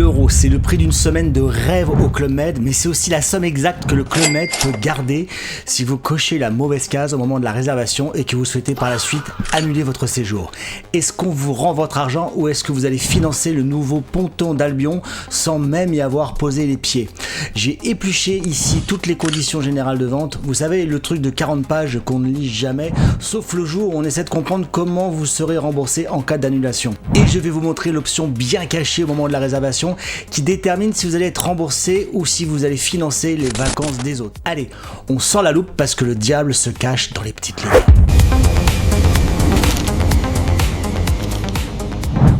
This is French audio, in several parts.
€, c'est le prix d'une semaine de rêve au Club Med, mais c'est aussi la somme exacte que le Club Med peut garder si vous cochez la mauvaise case au moment de la réservation et que vous souhaitez par la suite annuler votre séjour. Est-ce qu'on vous rend votre argent ou est-ce que vous allez financer le nouveau ponton d'Albion sans même y avoir posé les pieds? J'ai épluché ici toutes les conditions générales de vente. Vous savez, le truc de 40 pages qu'on ne lit jamais, sauf le jour où on essaie de comprendre comment vous serez remboursé en cas d'annulation. Et je vais vous montrer l'option bien cachée au moment de la réservation qui détermine si vous allez être remboursé ou si vous allez financer les vacances des autres. Allez, on sort la loupe parce que le diable se cache dans les petites lignes.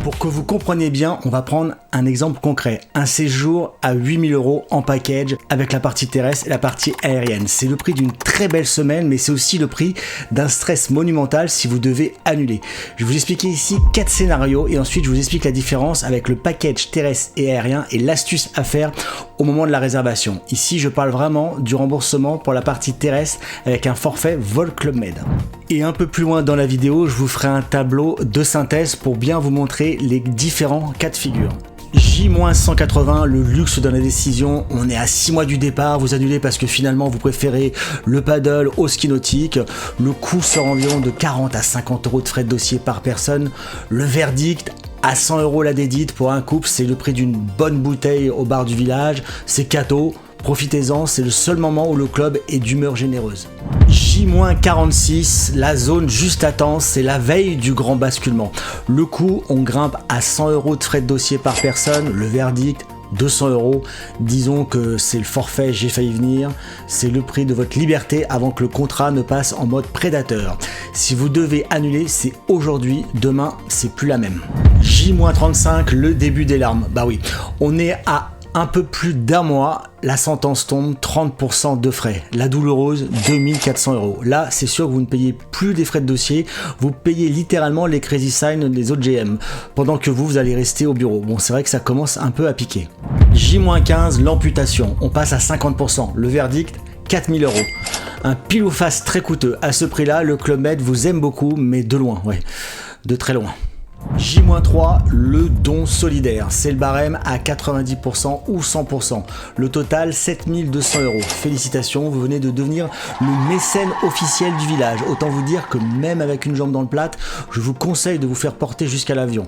Pour que vous compreniez bien, on va prendre un exemple concret. Un séjour à 8 000 € en package avec la partie terrestre et la partie aérienne. C'est le prix d'une très belle semaine, mais c'est aussi le prix d'un stress monumental si vous devez annuler. Je vais vous expliquer ici 4 scénarios et ensuite je vous explique la différence avec le package terrestre et aérien et l'astuce à faire au moment de la réservation. Ici, je parle vraiment du remboursement pour la partie terrestre avec un forfait Vol Club Med. Et un peu plus loin dans la vidéo, je vous ferai un tableau de synthèse pour bien vous montrer les différents cas de figure. J-180, le luxe de la décision, on est à 6 mois du départ, vous annulez parce que finalement vous préférez le paddle au ski nautique, le coût sera environ de 40 à 50 € de frais de dossier par personne, le verdict à 100 € la dédite pour un couple, c'est le prix d'une bonne bouteille au bar du village, c'est cadeau. Profitez-en, c'est le seul moment où le club est d'humeur généreuse. J-46, la zone juste à temps, c'est la veille du grand basculement. Le coût, on grimpe à 100 € de frais de dossier par personne, le verdict 200 €. Disons que c'est le forfait j'ai failli venir, c'est le prix de votre liberté avant que le contrat ne passe en mode prédateur. Si vous devez annuler, c'est aujourd'hui, demain, c'est plus la même. J-35, le début des larmes. Bah oui, on est à un peu plus d'un mois, la sentence tombe, 30% de frais. La douloureuse, 2400 €. Là, c'est sûr que vous ne payez plus des frais de dossier, vous payez littéralement les crazy signs des autres GM, pendant que vous allez rester au bureau. Bon, c'est vrai que ça commence un peu à piquer. J-15, l'amputation, on passe à 50%. Le verdict, 4000 €. Un pile ou face très coûteux. À ce prix-là, le Club Med vous aime beaucoup, mais de loin, ouais, de très loin. J-3, le don solidaire, c'est le barème à 90% ou 100%. Le total, 7200 €. Félicitations, vous venez de devenir le mécène officiel du village. Autant vous dire que même avec une jambe dans le plat, je vous conseille de vous faire porter jusqu'à l'avion.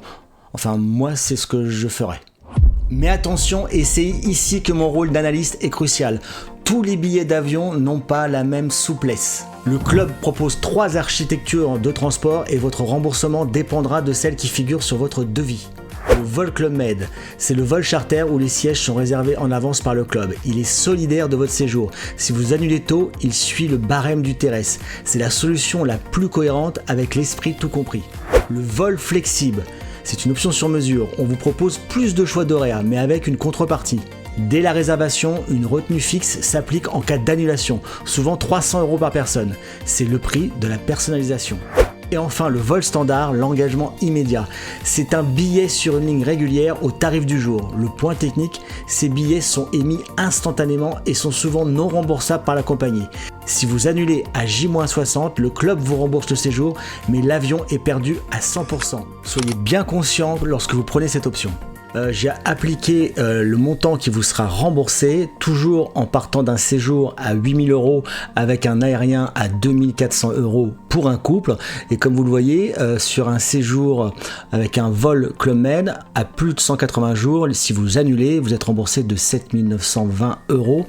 Enfin, moi, c'est ce que je ferais. Mais attention, et c'est ici que mon rôle d'analyste est crucial. Tous les billets d'avion n'ont pas la même souplesse. Le club propose 3 architectures de transport et votre remboursement dépendra de celle qui figure sur votre devis. Le Vol Club Med, c'est le vol charter où les sièges sont réservés en avance par le club. Il est solidaire de votre séjour. Si vous annulez tôt, il suit le barème du terrestre. C'est la solution la plus cohérente avec l'esprit tout compris. Le vol flexible, c'est une option sur mesure. On vous propose plus de choix d'horaire, mais avec une contrepartie. Dès la réservation, une retenue fixe s'applique en cas d'annulation, souvent 300 € par personne. C'est le prix de la personnalisation. Et enfin, le vol standard, l'engagement immédiat. C'est un billet sur une ligne régulière au tarif du jour. Le point technique, ces billets sont émis instantanément et sont souvent non remboursables par la compagnie. Si vous annulez à J-60, le club vous rembourse le séjour, mais l'avion est perdu à 100%. Soyez bien conscient lorsque vous prenez cette option. J'ai appliqué le montant qui vous sera remboursé, toujours en partant d'un séjour à 8 000 € avec un aérien à 2400 € pour un couple. Et comme vous le voyez, sur un séjour avec un vol Club Med à plus de 180 jours, si vous annulez, vous êtes remboursé de 7 920 €.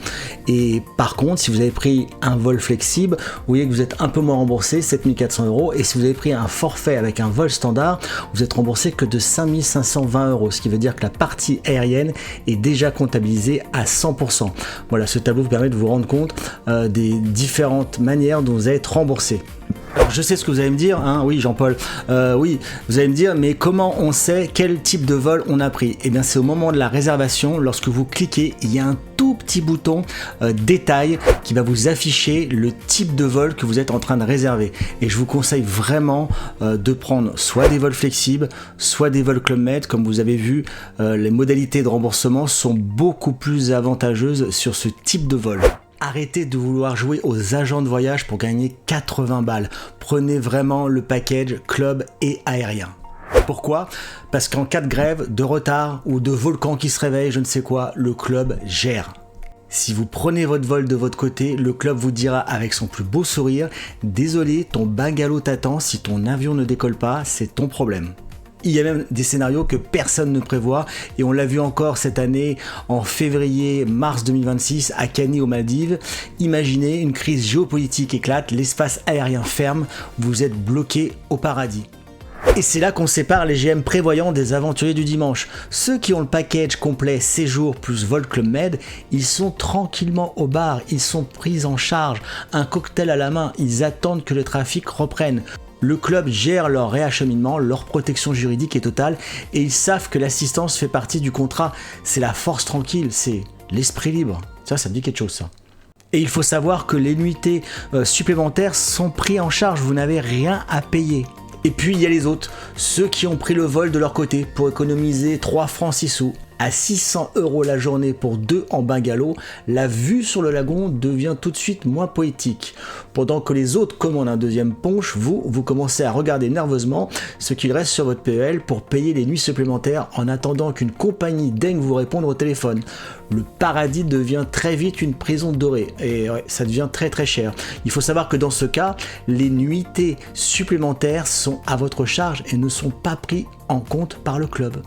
Et par contre, si vous avez pris un vol flexible, vous voyez que vous êtes un peu moins remboursé, 7 400 €. Et si vous avez pris un forfait avec un vol standard, vous êtes remboursé que de 5 520 €, ce qui veut dire que la partie aérienne est déjà comptabilisée à 100%. Voilà, ce tableau vous permet de vous rendre compte des différentes manières dont vous allez être remboursé. Alors je sais ce que vous allez me dire, hein, oui Jean-Paul, oui, vous allez me dire, mais comment on sait quel type de vol on a pris? Eh bien c'est au moment de la réservation, lorsque vous cliquez, il y a un tout petit bouton détail qui va vous afficher le type de vol que vous êtes en train de réserver. Et je vous conseille vraiment de prendre soit des vols flexibles, soit des vols Club Med. Comme vous avez vu, les modalités de remboursement sont beaucoup plus avantageuses sur ce type de vol. Arrêtez de vouloir jouer aux agents de voyage pour gagner 80 balles. Prenez vraiment le package club et aérien. Pourquoi? Parce qu'en cas de grève, de retard ou de volcan qui se réveille, je ne sais quoi, le club gère. Si vous prenez votre vol de votre côté, le club vous dira avec son plus beau sourire « Désolé, ton bungalow t'attend, si ton avion ne décolle pas, c'est ton problème ». Il y a même des scénarios que personne ne prévoit et on l'a vu encore cette année en février-mars 2026 à Cani aux Maldives. Imaginez, une crise géopolitique éclate, l'espace aérien ferme, vous êtes bloqué au paradis. Et c'est là qu'on sépare les GM prévoyants des aventuriers du dimanche. Ceux qui ont le package complet séjour plus vol Club Med, ils sont tranquillement au bar, ils sont pris en charge, un cocktail à la main, ils attendent que le trafic reprenne. Le club gère leur réacheminement, leur protection juridique est totale et ils savent que l'assistance fait partie du contrat. C'est la force tranquille, c'est l'esprit libre. Ça me dit quelque chose ça. Et il faut savoir que les nuitées supplémentaires sont prises en charge, vous n'avez rien à payer. Et puis il y a les autres, ceux qui ont pris le vol de leur côté pour économiser 3 francs 6 sous. À 600 € la journée pour 2 en bungalow, la vue sur le lagon devient tout de suite moins poétique. Pendant que les autres commandent un deuxième punch, vous commencez à regarder nerveusement ce qu'il reste sur votre PEL pour payer les nuits supplémentaires en attendant qu'une compagnie daigne vous répondre au téléphone. Le paradis devient très vite une prison dorée et ouais, ça devient très très cher. Il faut savoir que dans ce cas, les nuitées supplémentaires sont à votre charge et ne sont pas pris en compte par le club.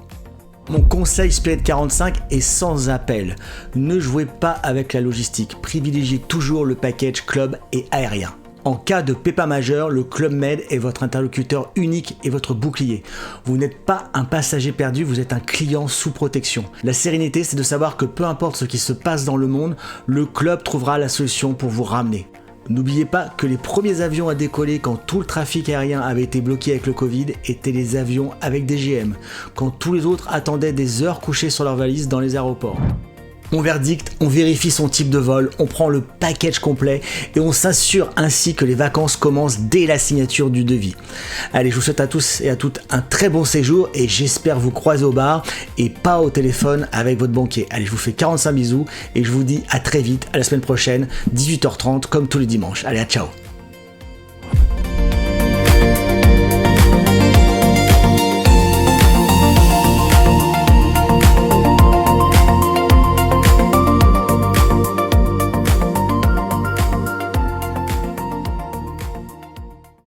Mon conseil Spirit 45 est sans appel. Ne jouez pas avec la logistique. Privilégiez toujours le package club et aérien. En cas de pépin majeur, le Club Med est votre interlocuteur unique et votre bouclier. Vous n'êtes pas un passager perdu, vous êtes un client sous protection. La sérénité, c'est de savoir que peu importe ce qui se passe dans le monde, le club trouvera la solution pour vous ramener. N'oubliez pas que les premiers avions à décoller quand tout le trafic aérien avait été bloqué avec le Covid étaient les avions avec des GM, quand tous les autres attendaient des heures couchés sur leurs valises dans les aéroports. On verdict, on vérifie son type de vol, on prend le package complet et on s'assure ainsi que les vacances commencent dès la signature du devis. Allez, je vous souhaite à tous et à toutes un très bon séjour et j'espère vous croiser au bar et pas au téléphone avec votre banquier. Allez, je vous fais 45 bisous et je vous dis à très vite, à la semaine prochaine, 18h30 comme tous les dimanches. Allez, à ciao.